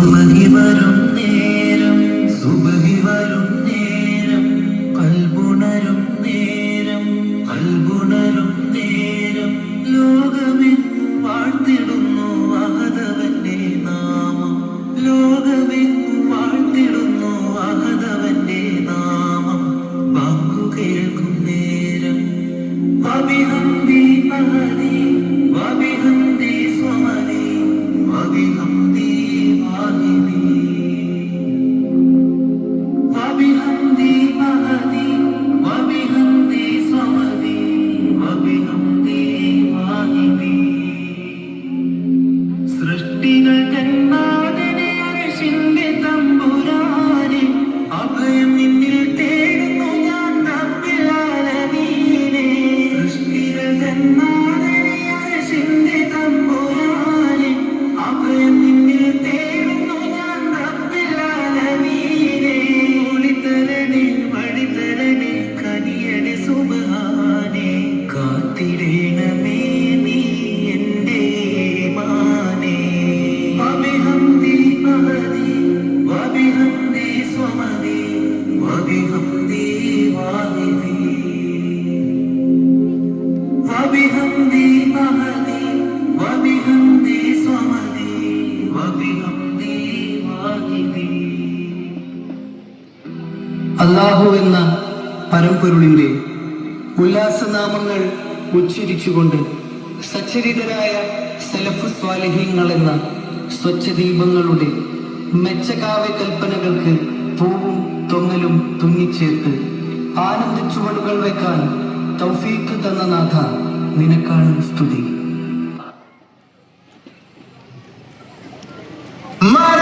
സുമഹി വരും നേരം സുബഹി വരും നേരം കൽബുണരും നേരം കൽബുണരും നേരം ലോകമെങ്ങും വാഴ്ത്തിടുന്നു അഹദവന്റെ നാമം ലോകമെങ്ങും വാഴ്ത്തിടുന്നു അഹദവന്റെ നാമം ബാങ്കു കേൾക്കും നേരം വബിഹംദി അഹദി വബിഹംദി സ്വമദി വബിഹംദി വാഹിദി വബിഹംദി അഹദി വബിഹംദി സ്വമദി വബിഹംദി വാഹിദി സൃഷ്ടികൾ കണ്ണാതനെ അർശിന്റെ തമ്പുരാനെ അഭയം നിന്നിൽ തേടുന്നു ഞാൻ റബ്ബിൽ ആലമീനെ സൃഷ്ടികൾ കണ്ണാതനെ അർശിന്റെ തമ്പുരാനെ അഭയം നിന്നിൽ തേടുന്നു ഞാൻ റബ്ബിൽ ആലമീനെ ഒളിതരണേ വഴിതരണേ കനിയണേ സുബ്ഹാനേ കാത്തിടേണമേ നീ എൻ്റെ ഈമാനെ വബിഹംദി അഹദി വബിഹംദി സ്വമദി വബിഹംദി വാഹിദി വബിഹംദി അഹദി വബിഹംദി സ്വമദി വബിഹംദി വാഹിദി. അല്ലാഹു എന്ന പരമ്പൊരുളിന്റെ ഉല്ലാസനാമങ്ങൾ ഉച്ചരിച്ചുകൊണ്ട് സച്ചരിതരായ സലഫ് സ്വാലിഹീങ്ങൾ എന്ന സ്വച്ഛദീപങ്ങളുടെ മെച്ചകാവ്യ കൽപ്പനകൾക്ക് പൂവും തൊങ്ങലും തുന്നിച്ചേർത്ത് ആനന്ദ ചുവടുകൾ വെക്കാൻ തൗഫീഖ് തന്ന നാഥ നിനക്കാണ് സ്തുതി. മര